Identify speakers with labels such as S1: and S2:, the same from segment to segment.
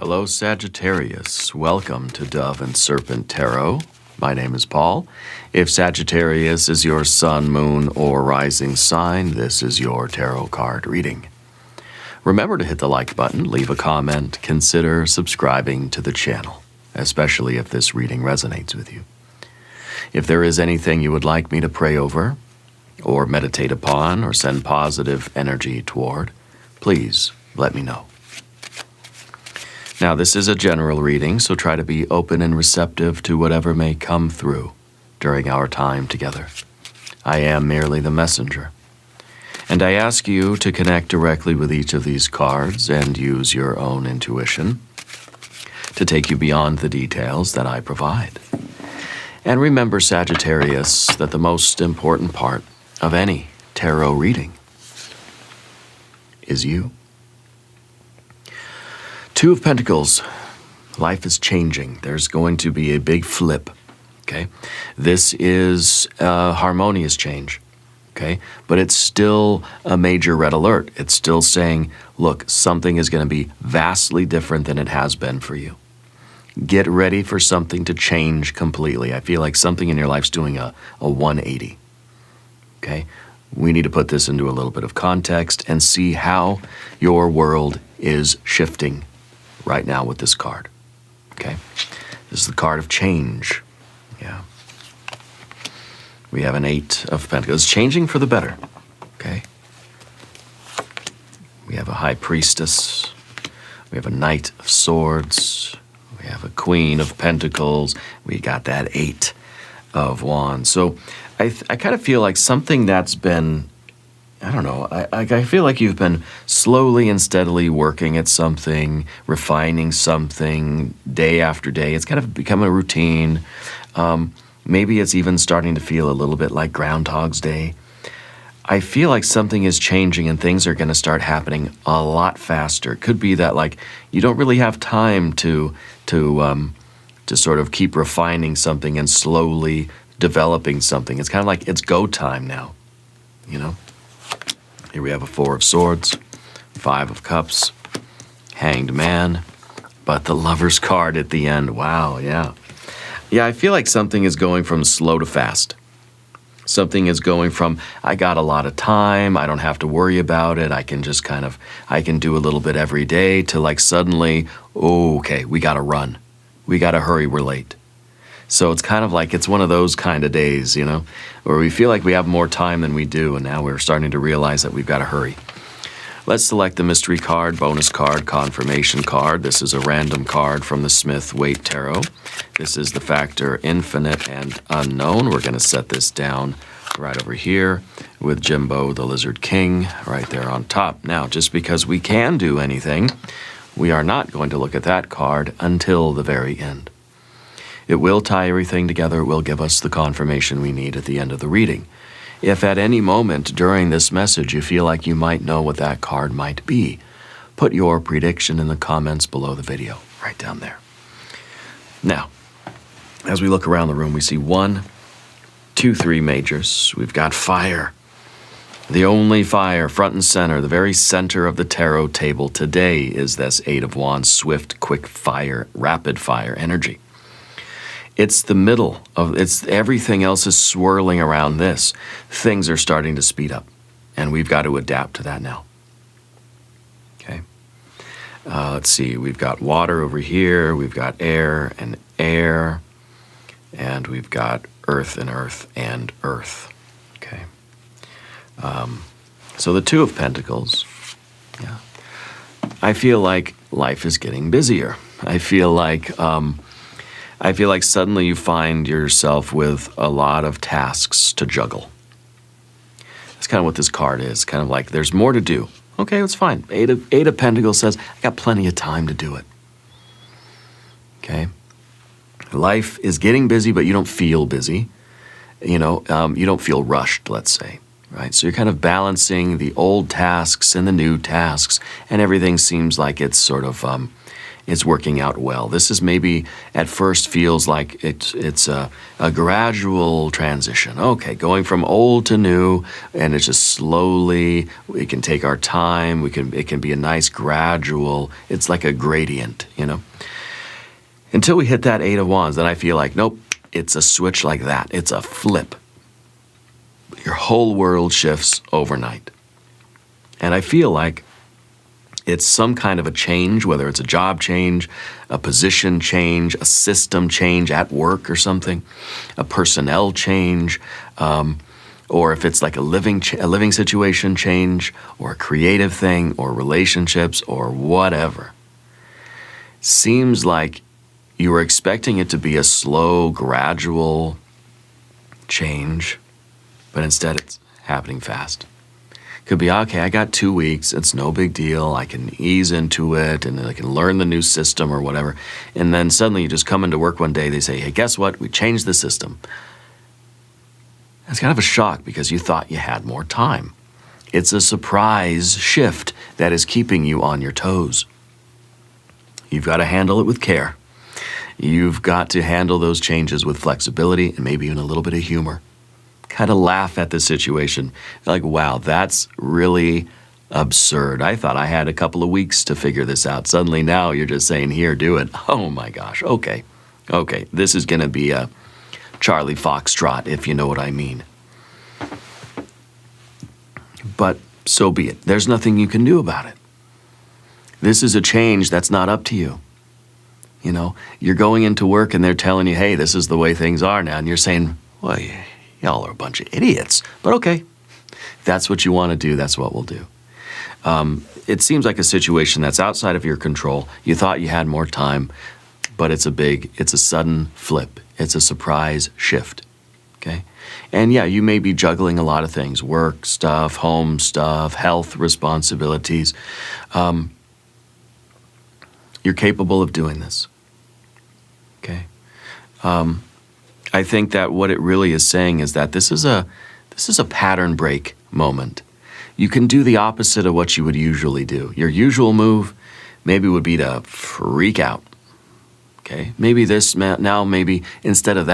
S1: Hello, Sagittarius. Welcome to Dove and Serpent Tarot. My name is Paul. If Sagittarius is your sun, moon, or rising sign, this is your tarot card reading. Remember to hit the like button, leave a comment, consider subscribing to the channel, especially if this reading resonates with you. If there is anything you would like me to pray over, or meditate upon, or send positive energy toward, please let me know. Now, this is a general reading, so try to be open and receptive to whatever may come through during our time together. I am merely the messenger. And I ask you to connect directly with each of these cards and use your own intuition to take you beyond the details that I provide. And remember, Sagittarius, that the most important part of any tarot reading is you. Two of Pentacles. Life is changing. There's going to be a big flip, okay? This is a harmonious change, okay? But it's still a major red alert. It's still saying, look, something is going to be vastly different than it has been for you. Get ready for something to change completely. I feel like something in your life's doing a 180, okay? We need to put this into a little bit of context and see how your world is shifting right now with this card, okay? This is the card of change, yeah. We have an 8 of Pentacles, changing for the better, okay? We have a High Priestess, we have a Knight of Swords, we have a Queen of Pentacles, we got that 8 of Wands. So I kind of feel like something that's been, I don't know, I feel like you've been slowly and steadily working at something, refining something day after day. It's kind of become a routine. Maybe it's even starting to feel a little bit like Groundhog's Day. I feel like something is changing and things are going to start happening a lot faster. It could be that like you don't really have time to sort of keep refining something and slowly developing something. It's kind of like it's go time now, you know? Here we have a 4 of Swords, 5 of Cups, Hanged Man, but the Lover's card at the end. Wow, yeah. Yeah, I feel like something is going from slow to fast. Something is going from, I got a lot of time, I don't have to worry about it, I can just kind of, I can do a little bit every day, to like suddenly, oh, okay, we gotta run. We gotta hurry, we're late. So it's kind of like, it's one of those kind of days, you know, where we feel like we have more time than we do, and now we're starting to realize that we've got to hurry. Let's select the mystery card, bonus card, confirmation card. This is a random card from the Smith-Waite Tarot. This is the factor infinite and unknown. We're going to set this down right over here with Jimbo, the Lizard King, right there on top. Now, just because we can do anything, we are not going to look at that card until the very end. It will tie everything together. It will give us the confirmation we need at the end of the reading. If at any moment during this message you feel like you might know what that card might be, put your prediction in the comments below the video, right down there. Now, as we look around the room, we see 1, 2, 3 majors. We've got fire. The only fire, front and center, the very center of the tarot table today is this 8 of Wands, swift, quick fire, rapid fire energy. It's the middle of, it's everything else is swirling around this. Things are starting to speed up, and we've got to adapt to that now. Okay. Let's see, we've got water over here, we've got air, and we've got earth and earth and earth. Okay. So the 2 of Pentacles, yeah. I feel like life is getting busier. I feel like suddenly you find yourself with a lot of tasks to juggle. That's kind of what this card is. Kind of like there's more to do. Okay, it's fine. 8 of Pentacles says, I got plenty of time to do it. Okay? Life is getting busy, but you don't feel busy. You know, you don't feel rushed, let's say. Right? So you're kind of balancing the old tasks and the new tasks, and everything seems like it's sort of, it's working out well. This is maybe at first feels like it's a gradual transition. Okay, going from old to new, and it's just slowly. We can take our time. It can be a nice gradual. It's like a gradient, you know. Until we hit that Eight of Wands, then I feel like nope, it's a switch like that. It's a flip. Your whole world shifts overnight, and I feel like it's some kind of a change, whether it's a job change, a position change, a system change at work or something, a personnel change, or if it's like a living situation change, or a creative thing, or relationships, or whatever. Seems like you were expecting it to be a slow, gradual change, but instead it's happening fast. Could be, okay, I got 2 weeks, it's no big deal, I can ease into it, and I can learn the new system or whatever. And then suddenly you just come into work one day, they say, hey, guess what? We changed the system. It's kind of a shock because you thought you had more time. It's a surprise shift that is keeping you on your toes. You've got to handle it with care. You've got to handle those changes with flexibility and maybe even a little bit of humor. Kind of laugh at the situation. Like, wow, that's really absurd. I thought I had a couple of weeks to figure this out. Suddenly now you're just saying, here, do it. Oh my gosh, okay. This is going to be a Charlie Foxtrot, if you know what I mean. But so be it. There's nothing you can do about it. This is a change that's not up to you. You know, you're going into work and they're telling you, hey, this is the way things are now. And you're saying, well, y'all are a bunch of idiots. But okay, if that's what you want to do, that's what we'll do. It seems like a situation that's outside of your control. You thought you had more time, but it's a sudden flip. It's a surprise shift, okay? And yeah, you may be juggling a lot of things, work stuff, home stuff, health responsibilities. You're capable of doing this, okay? I think that what it really is saying is that this is a pattern break moment. You can do the opposite of what you would usually do. Your usual move maybe would be to freak out, okay? Maybe maybe instead of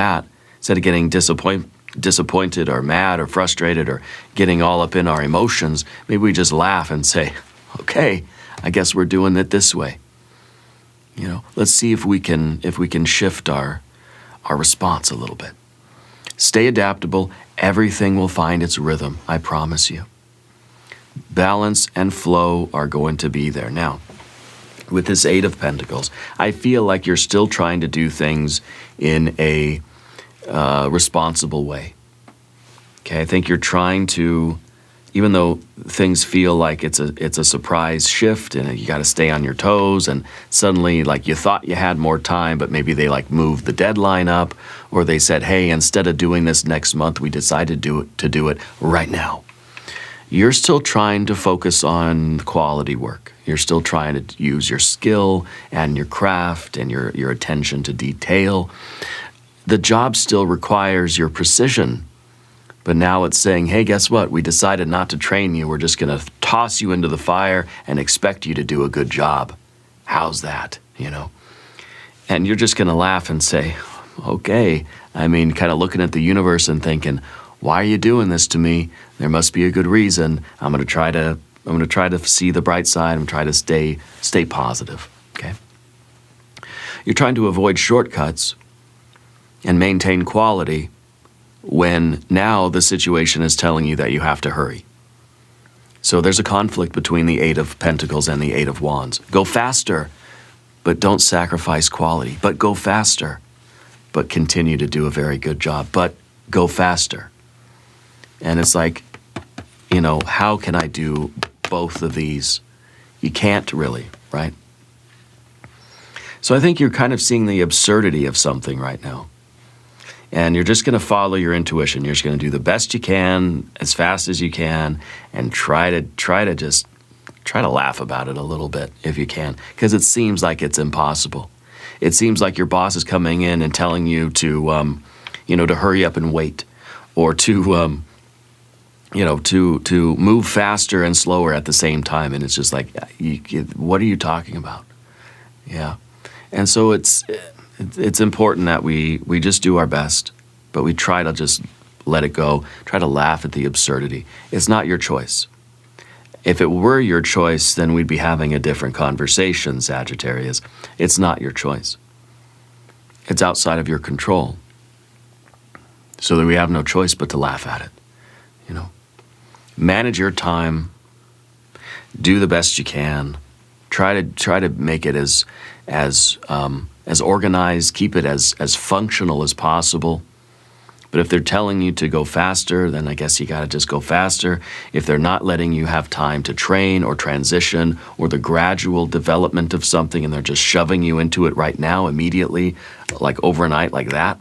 S1: getting disappointed or mad or frustrated or getting all up in our emotions, maybe we just laugh and say, okay, I guess we're doing it this way. You know, let's see if we can shift our response a little bit. Stay adaptable. Everything will find its rhythm, I promise you. Balance and flow are going to be there. Now, with this Eight of Pentacles, I feel like you're still trying to do things in a responsible way. Okay, I think you're trying to, even though things feel like it's a surprise shift and you got to stay on your toes, and suddenly like you thought you had more time, but maybe they like moved the deadline up, or they said, hey, instead of doing this next month, we decided to do it right now. You're still trying to focus on quality work. You're still trying to use your skill and your craft and your attention to detail. The job still requires your precision. But now it's saying, hey, guess what? We decided not to train you. We're just going to toss you into the fire and expect you to do a good job. How's that, you know? And you're just going to laugh and say, okay. I mean, kind of looking at the universe and thinking, why are you doing this to me? There must be a good reason. I'm going to try to see the bright side and try to stay positive, okay? You're trying to avoid shortcuts and maintain quality when now the situation is telling you that you have to hurry. So there's a conflict between the Eight of Pentacles and the Eight of Wands. Go faster, but don't sacrifice quality. But go faster, but continue to do a very good job. But go faster. And it's like, you know, how can I do both of these? You can't really, right? So I think you're kind of seeing the absurdity of something right now. And you're just going to follow your intuition. You're just going to do the best you can, as fast as you can, and try to laugh about it a little bit if you can, because it seems like it's impossible. It seems like your boss is coming in and telling you to, to hurry up and wait, or to move faster and slower at the same time. And it's just like, what are you talking about? Yeah. And so it's important that we just do our best, but we try to just let it go, try to laugh at the absurdity. It's not your choice. If it were your choice, then we'd be having a different conversation, Sagittarius. It's not your choice. It's outside of your control. So that we have no choice but to laugh at it. You know, manage your time, do the best you can, try to make it as organized, keep it as functional as possible. But if they're telling you to go faster, then I guess you got to just go faster. If they're not letting you have time to train or transition or the gradual development of something and they're just shoving you into it right now, immediately, like overnight, like that,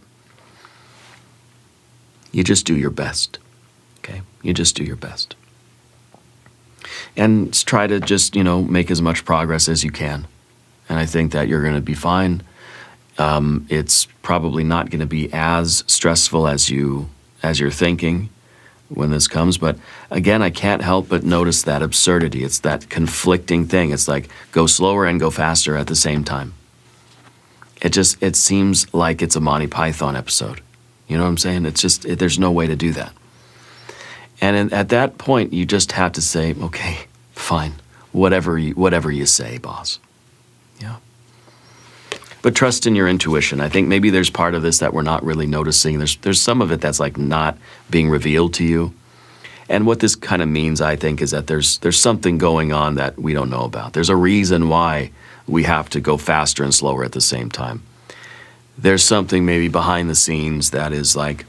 S1: you just do your best, okay? You just do your best. And try to just, make as much progress as you can. And I think that you're going to be fine. It's probably not going to be as stressful as you're thinking when this comes. But again, I can't help but notice that absurdity. It's that conflicting thing. It's like go slower and go faster at the same time. It seems like it's a Monty Python episode. You know what I'm saying? It's just, there's no way to do that. And at that point, you just have to say, okay, fine, whatever you say, boss. Yeah. But trust in your intuition. I think maybe there's part of this that we're not really noticing. There's some of it that's like not being revealed to you. And what this kind of means, I think, is that there's something going on that we don't know about. There's a reason why we have to go faster and slower at the same time. There's something maybe behind the scenes that is like,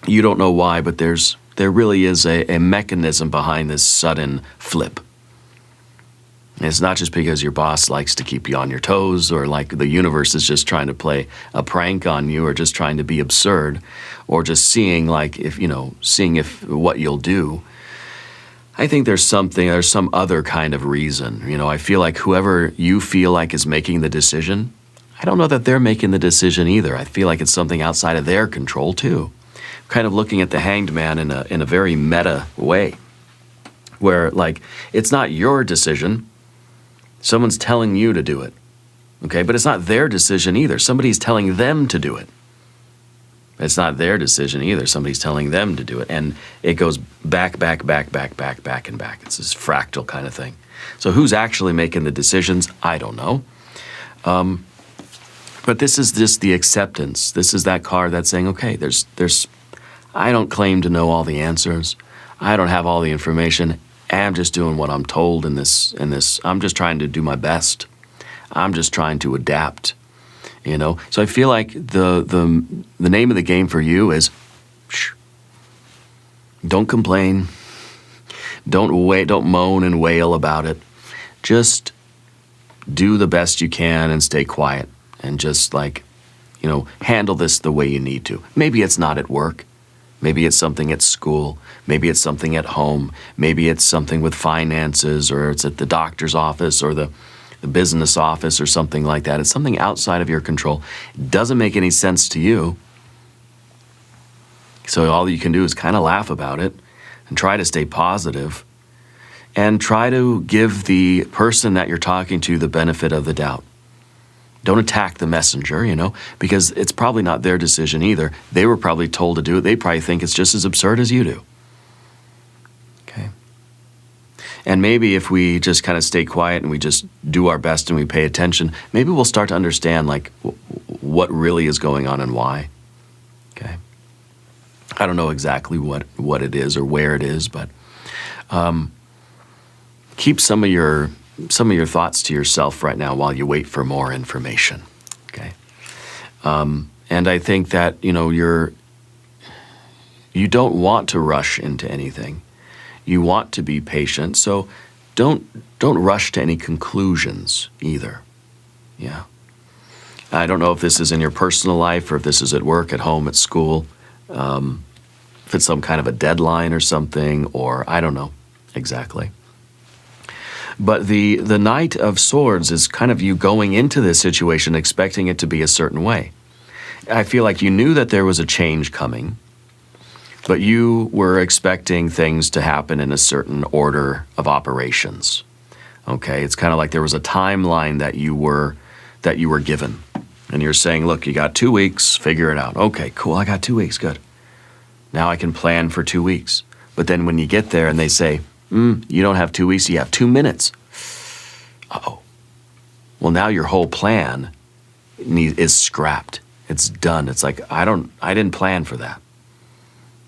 S1: you don't know why, but there really is a mechanism behind this sudden flip. And it's not just because your boss likes to keep you on your toes or like the universe is just trying to play a prank on you or just trying to be absurd or just seeing if what you'll do. I think there's some other kind of reason. I feel like whoever you feel like is making the decision, I don't know that they're making the decision either. I feel like it's something outside of their control too. Kind of looking at the Hanged Man in a very meta way, where like it's not your decision. Someone's telling you to do it, okay? But it's not their decision either. Somebody's telling them to do it. It's not their decision either. Somebody's telling them to do it, and it goes back, and back. It's this fractal kind of thing. So who's actually making the decisions? I don't know. But this is just the acceptance. This is that card that's saying, okay, there's. I don't claim to know all the answers. I don't have all the information. I'm just doing what I'm told in this. I'm just trying to do my best. I'm just trying to adapt. So I feel like the name of the game for you is shh. Don't complain. Don't moan and wail about it. Just do the best you can and stay quiet and just handle this the way you need to. Maybe it's not at work. Maybe it's something at school. Maybe it's something at home. Maybe it's something with finances, or it's at the doctor's office or the business office or something like that. It's something outside of your control. It doesn't make any sense to you. So all you can do is kind of laugh about it and try to stay positive and try to give the person that you're talking to the benefit of the doubt. Don't attack the messenger, because it's probably not their decision either. They were probably told to do it. They probably think it's just as absurd as you do. Okay. And maybe if we just kind of stay quiet and we just do our best and we pay attention, maybe we'll start to understand what really is going on and why. Okay. I don't know exactly what it is or where it is, but keep some of your thoughts to yourself right now while you wait for more information, okay? And I think that, you don't want to rush into anything. You want to be patient, so don't rush to any conclusions either, yeah? I don't know if this is in your personal life or if this is at work, at home, at school, if it's some kind of a deadline or something, or I don't know exactly. But the Knight of Swords is kind of you going into this situation expecting it to be a certain way. I feel like you knew that there was a change coming, but you were expecting things to happen in a certain order of operations. Okay, it's kind of like there was a timeline that you were given. And you're saying, look, you got 2 weeks, figure it out. Okay, cool, I got 2 weeks, good. Now I can plan for 2 weeks. But then when you get there and they say, you don't have 2 weeks, you have 2 minutes. Uh-oh. Well, now your whole plan is scrapped. It's done. It's like, I didn't plan for that.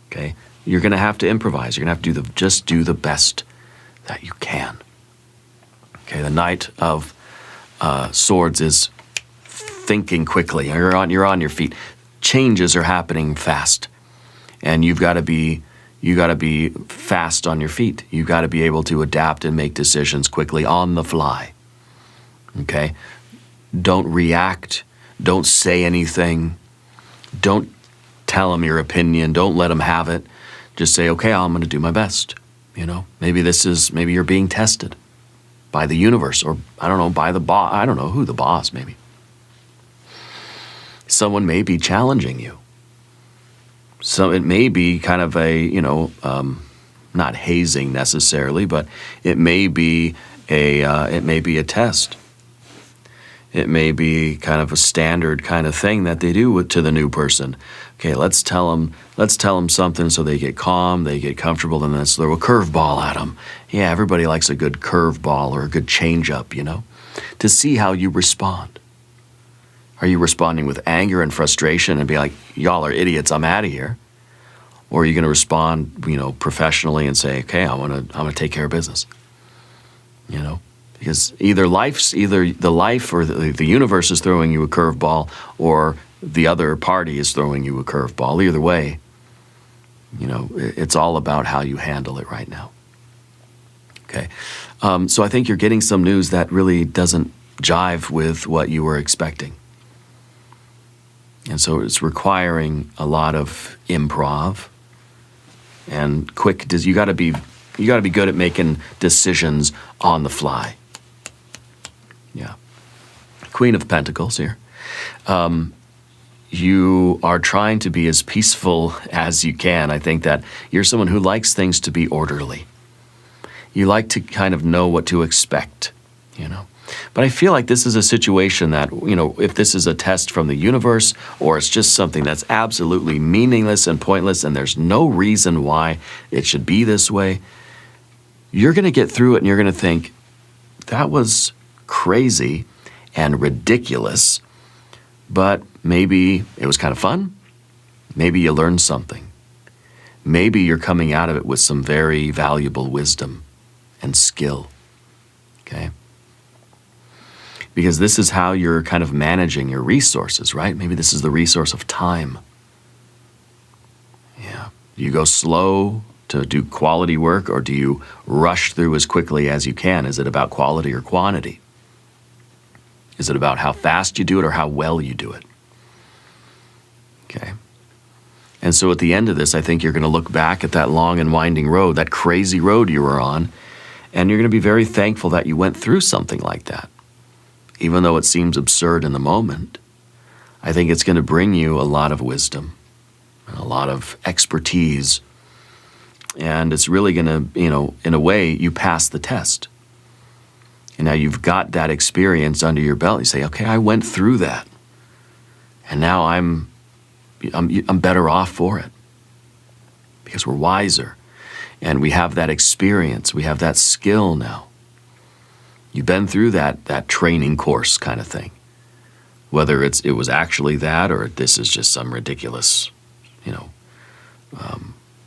S1: Okay? You're going to have to improvise. You're going to have to just do the best that you can. Okay, the Knight of Swords is thinking quickly. You're on your feet. Changes are happening fast. And you got to be fast on your feet. You've got to be able to adapt and make decisions quickly on the fly. Okay? Don't react. Don't say anything. Don't tell them your opinion. Don't let them have it. Just say, okay, I'm going to do my best. You know, maybe you're being tested by the universe, or I don't know, by the boss. I don't know who the boss, maybe. Someone may be challenging you. So it may be kind of a, not hazing necessarily, but it may be a test. It may be kind of a standard kind of thing that they do to the new person. Okay, let's tell them something so they get calm, they get comfortable, and then let's throw a curveball at them. Yeah, everybody likes a good curveball or a good change-up, to see how you respond. Are you responding with anger and frustration and be like, y'all are idiots, I'm out of here? Or are you going to respond, professionally and say, okay, I'm gonna take care of business? Because either the life or the universe is throwing you a curveball, or the other party is throwing you a curveball. Either way, it's all about how you handle it right now. Okay, so I think you're getting some news that really doesn't jive with what you were expecting. And so it's requiring a lot of improv and quick. You got to be good at making decisions on the fly. Yeah. Queen of Pentacles here. You are trying to be as peaceful as you can. I think that you're someone who likes things to be orderly. You like to kind of know what to expect, But I feel like this is a situation that, if this is a test from the universe, or it's just something that's absolutely meaningless and pointless and there's no reason why it should be this way, you're going to get through it and you're going to think, that was crazy and ridiculous, but maybe it was kind of fun. Maybe you learned something. Maybe you're coming out of it with some very valuable wisdom and skill, okay? Because this is how you're kind of managing your resources, right? Maybe this is the resource of time. Yeah. Do you go slow to do quality work, or do you rush through as quickly as you can? Is it about quality or quantity? Is it about how fast you do it or how well you do it? Okay. And so at the end of this, I think you're going to look back at that long and winding road, that crazy road you were on, and you're going to be very thankful that you went through something like that. Even though it seems absurd in the moment, I think it's going to bring you a lot of wisdom and a lot of expertise. And it's really going to, in a way, you pass the test. And now you've got that experience under your belt. You say, okay, I went through that. And now I'm better off for it. Because we're wiser. And we have that experience. We have that skill now. You've been through that training course kind of thing. Whether it was actually that, or this is just some ridiculous,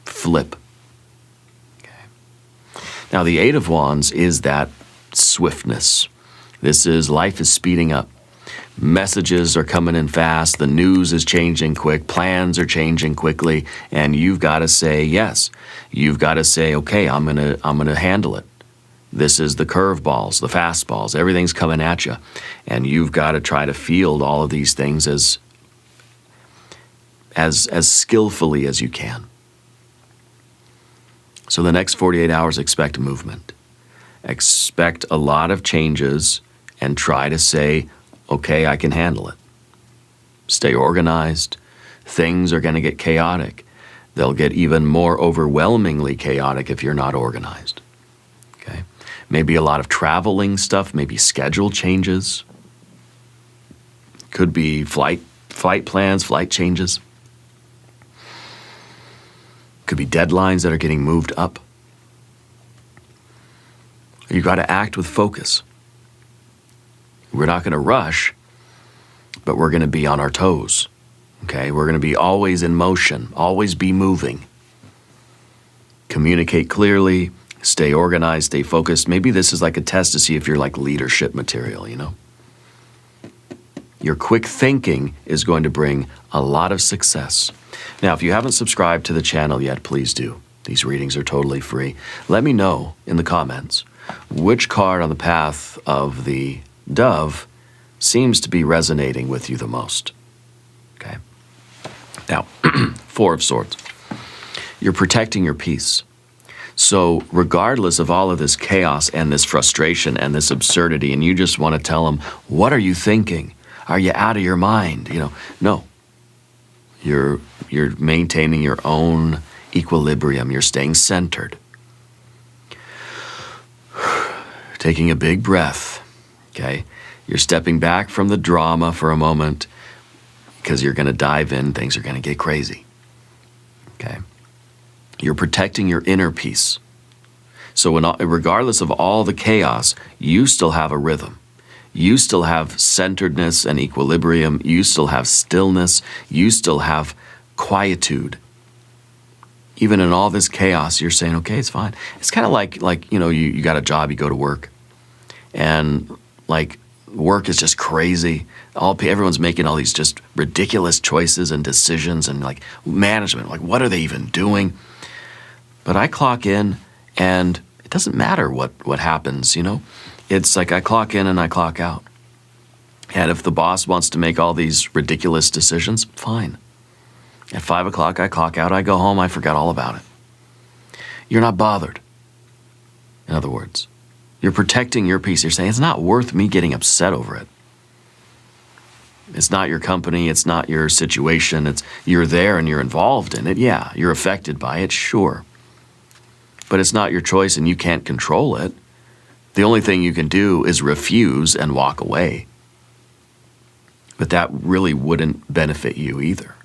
S1: flip. Okay. Now the Eight of Wands is that swiftness. Life is speeding up. Messages are coming in fast. The news is changing quick. Plans are changing quickly, and you've got to say yes. You've got to say, okay, I'm gonna handle it. This is the curveballs, the fastballs, everything's coming at you. And you've got to try to field all of these things as skillfully as you can. So the next 48 hours, expect movement. Expect a lot of changes and try to say, okay, I can handle it. Stay organized. Things are going to get chaotic. They'll get even more overwhelmingly chaotic if you're not organized. Okay? Maybe a lot of traveling stuff, maybe schedule changes. Could be flight plans, flight changes. Could be deadlines that are getting moved up. You got to act with focus. We're not going to rush, but we're going to be on our toes. Okay? We're going to be always in motion, always be moving. Communicate clearly, stay organized, stay focused. Maybe this is like a test to see if you're like leadership material, you know? Your quick thinking is going to bring a lot of success. Now, if you haven't subscribed to the channel yet, please do. These readings are totally free. Let me know in the comments which card on the path of the dove seems to be resonating with you the most. Okay? Now, Four of Swords. You're protecting your peace. So regardless of all of this chaos and this frustration and this absurdity, and you just want to tell them, what are you thinking? Are you out of your mind? You know, no. You're maintaining your own equilibrium. You're staying centered. Taking a big breath, okay? You're stepping back from the drama for a moment because you're going to dive in. Things are going to get crazy, okay? You're protecting your inner peace. So regardless of all the chaos, you still have a rhythm. You still have centeredness and equilibrium. You still have stillness. You still have quietude. Even in all this chaos, you're saying, okay, it's fine. It's kind of like you know, you got a job, you go to work, and like work is just crazy. Everyone's making all these just ridiculous choices and decisions, and like management, like what are they even doing? But I clock in, and it doesn't matter what happens, you know? It's like I clock in and I clock out. And if the boss wants to make all these ridiculous decisions, fine. At 5 o'clock, I clock out, I go home, I forgot all about it. You're not bothered. In other words, you're protecting your peace. You're saying, it's not worth me getting upset over it. It's not your company, it's not your situation, you're there and you're involved in it. Yeah, you're affected by it, sure. But it's not your choice and you can't control it. The only thing you can do is refuse and walk away. But that really wouldn't benefit you either.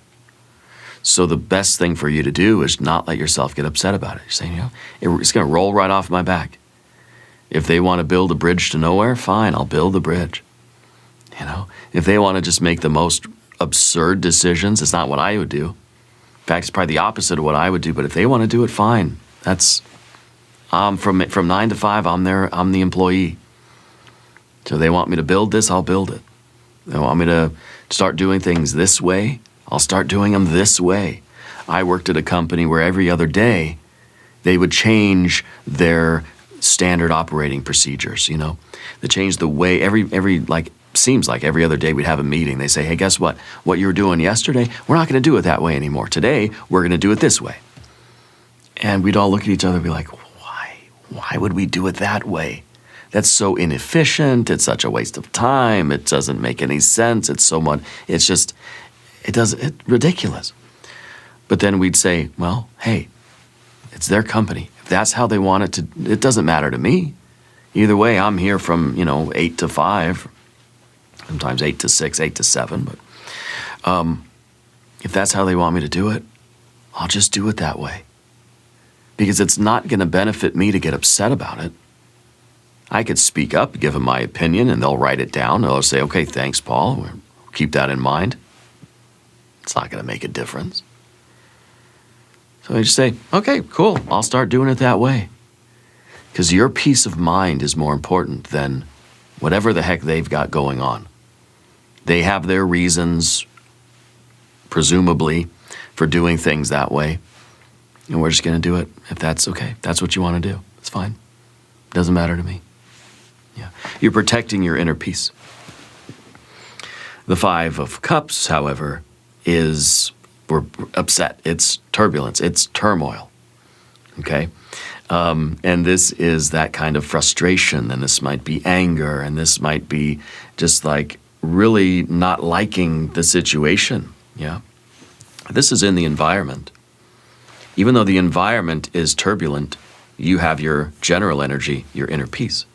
S1: So the best thing for you to do is not let yourself get upset about it. You're saying, you know, it's going to roll right off my back. If they want to build a bridge to nowhere, fine, I'll build the bridge. You know, if they want to just make the most absurd decisions, it's not what I would do. In fact, it's probably the opposite of what I would do. But if they want to do it, fine. That's from 9 to 5. I'm the employee. So they want me to build this, I'll build it. They want me to start doing things this way, I'll start doing them this way. I worked at a company where every other day they would change their standard operating procedures, you know. They change the way seems like every other day we'd have a meeting. They say, hey, guess what? What you were doing yesterday, we're not going to do it that way anymore. Today, we're going to do it this way. And we'd all look at each other and be like, why would we do it that way? That's so inefficient. It's such a waste of time. It doesn't make any sense. It's ridiculous. But then we'd say, well, hey, it's their company. If that's how they want it to, it doesn't matter to me. Either way, I'm here from, 8 to 5, sometimes 8 to 6, 8 to 7. But if that's how they want me to do it, I'll just do it that way. Because it's not going to benefit me to get upset about it. I could speak up, give them my opinion, and they'll write it down. They'll say, okay, thanks, Paul. We'll keep that in mind. It's not going to make a difference. So I just say, okay, cool. I'll start doing it that way. Because your peace of mind is more important than whatever the heck they've got going on. They have their reasons, presumably, for doing things that way. And we're just going to do it if that's okay. If that's what you want to do. It's fine. Doesn't matter to me. Yeah. You're protecting your inner peace. The 5 of Cups, however, we're upset. It's turbulence. It's turmoil. Okay? And this is that kind of frustration, and this might be anger, and this might be just like really not liking the situation. Yeah? This is in the environment. Even though the environment is turbulent, you have your general energy, your inner peace.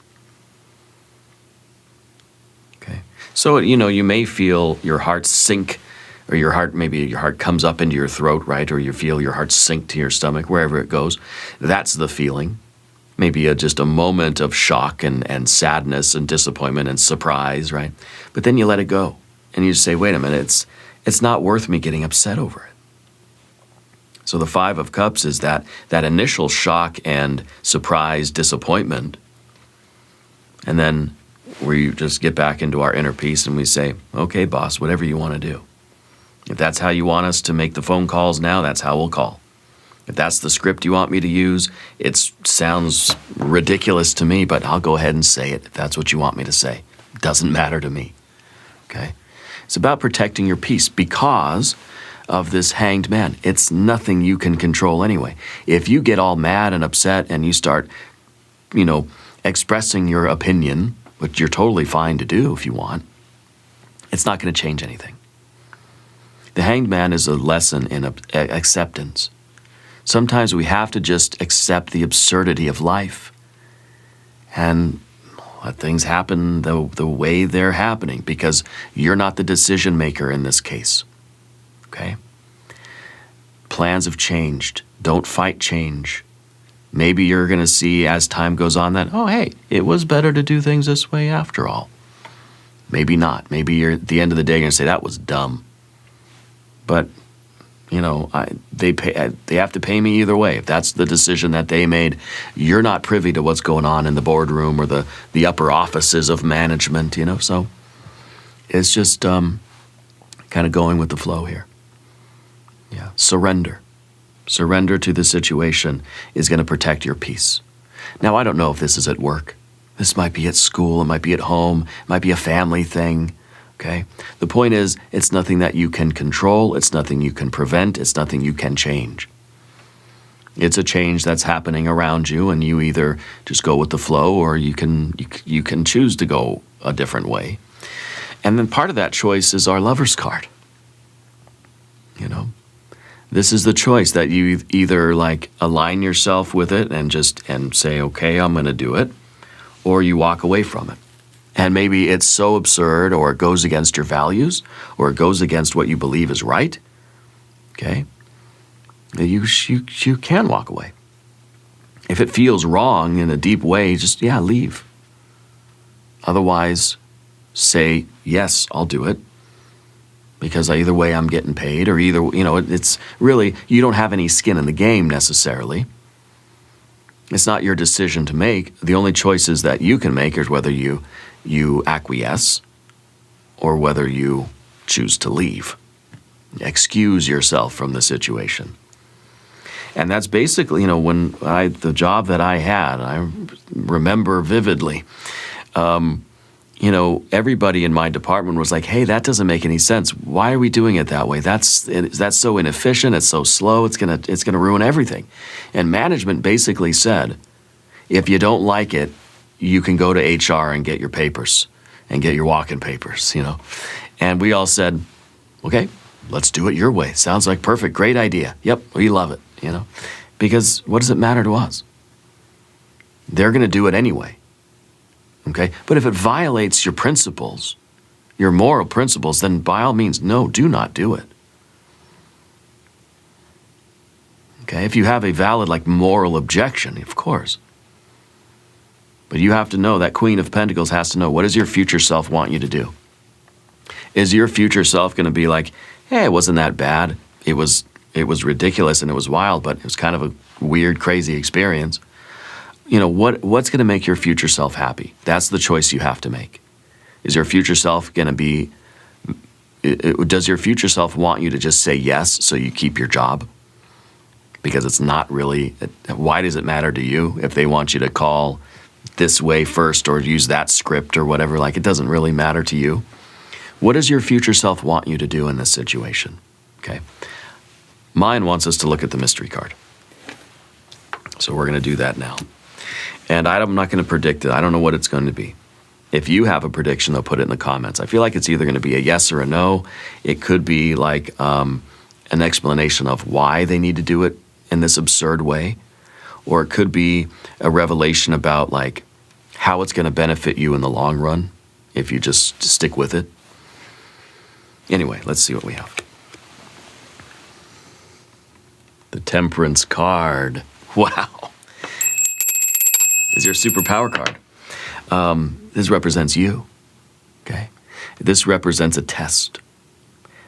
S1: Okay. So, you may feel your heart sink, or maybe your heart comes up into your throat, right? Or you feel your heart sink to your stomach, wherever it goes. That's the feeling. Maybe just a moment of shock and sadness and disappointment and surprise, right? But then you let it go. And you just say, wait a minute, it's not worth me getting upset over it. So the Five of Cups is that initial shock and surprise, disappointment. And then we just get back into our inner peace and we say, okay, boss, whatever you want to do. If that's how you want us to make the phone calls now, that's how we'll call. If that's the script you want me to use, it sounds ridiculous to me, but I'll go ahead and say it if that's what you want me to say. It doesn't matter to me. Okay? It's about protecting your peace because of this Hanged Man. It's nothing you can control anyway. If you get all mad and upset and you start, expressing your opinion, which you're totally fine to do if you want, it's not going to change anything. The Hanged Man is a lesson in acceptance. Sometimes we have to just accept the absurdity of life and let things happen the way they're happening because you're not the decision maker in this case. Okay? Plans have changed. Don't fight change. Maybe you're going to see as time goes on that, oh, hey, it was better to do things this way after all. Maybe not. Maybe you're at the end of the day going to say that was dumb. But, they have to pay me either way. If that's the decision that they made, you're not privy to what's going on in the boardroom or the upper offices of management, So it's just kind of going with the flow here. Yeah, surrender. Surrender to the situation is going to protect your peace. Now, I don't know if this is at work. This might be at school. It might be at home. It might be a family thing. Okay? The point is, it's nothing that you can control. It's nothing you can prevent. It's nothing you can change. It's a change that's happening around you, and you either just go with the flow or you can choose to go a different way. And then part of that choice is our Lover's card. This is the choice that you either align yourself with it and say, okay, I'm going to do it, or you walk away from it. And maybe it's so absurd, or it goes against your values, or it goes against what you believe is right, okay, that you can walk away. If it feels wrong in a deep way, just, leave. Otherwise, say, yes, I'll do it. Because either way I'm getting paid, or it's really, you don't have any skin in the game necessarily. It's not your decision to make. The only choices that you can make is whether you acquiesce or whether you choose to leave. Excuse yourself from the situation. And that's basically, the job that I had, I remember vividly, everybody in my department was like, hey, that doesn't make any sense. Why are we doing it that way? That's so inefficient. It's so slow. It's gonna ruin everything. And management basically said, if you don't like it, you can go to HR and get your papers and get your walk-in papers, And we all said, okay, let's do it your way. Sounds like perfect. Great idea. Yep, we love it, Because what does it matter to us? They're going to do it anyway. Okay? But if it violates your principles, your moral principles, then by all means, no, do not do it. Okay? If you have a valid, moral objection, of course. But you have to know, that Queen of Pentacles has to know, what does your future self want you to do? Is your future self going to be like, hey, it wasn't that bad. It was ridiculous and it was wild, but it was kind of a weird, crazy experience. What's going to make your future self happy? That's the choice you have to make. Is your future self going to be, does your future self want you to just say yes so you keep your job? Because it's not really, why does it matter to you if they want you to call this way first or use that script or whatever? It doesn't really matter to you. What does your future self want you to do in this situation? Okay. Mine wants us to look at the mystery card. So we're going to do that now. And I'm not going to predict it. I don't know what it's going to be. If you have a prediction, though, put it in the comments. I feel like it's either going to be a yes or a no. It could be an explanation of why they need to do it in this absurd way. or it could be a revelation about like how it's going to benefit you in the long run if you just stick with it. Anyway, let's see what we have. The Temperance card. Wow. Is your superpower card. This represents you. Okay? This represents a test.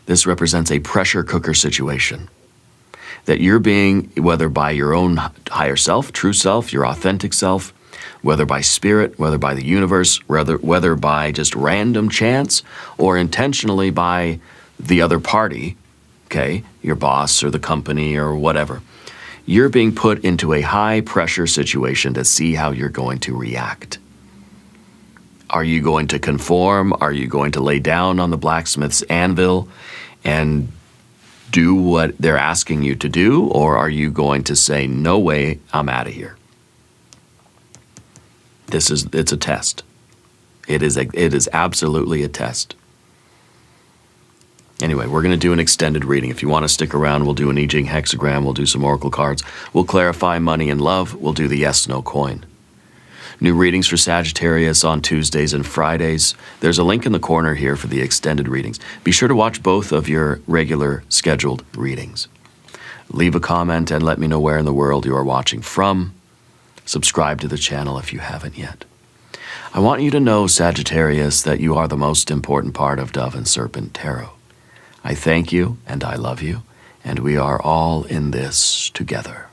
S1: This represents a pressure cooker situation. That you're being, whether by your own higher self, true self, your authentic self, whether by spirit, whether by the universe, whether by just random chance, or intentionally by the other party, okay, your boss or the company or whatever, you're being put into a high pressure situation to see how you're going to react. Are you going to conform? Are you going to lay down on the blacksmith's anvil and do what they're asking you to do? Or are you going to say, no way, I'm out of here? It's a test. It is absolutely a test. Anyway, we're going to do an extended reading. If you want to stick around, we'll do an I Ching hexagram. We'll do some oracle cards. We'll clarify money and love. We'll do the yes/no coin. New readings for Sagittarius on Tuesdays and Fridays. There's a link in the corner here for the extended readings. Be sure to watch both of your regular scheduled readings. Leave a comment and let me know where in the world you are watching from. Subscribe to the channel if you haven't yet. I want you to know, Sagittarius, that you are the most important part of Dove and Serpent Tarot. I thank you and I love you, and we are all in this together.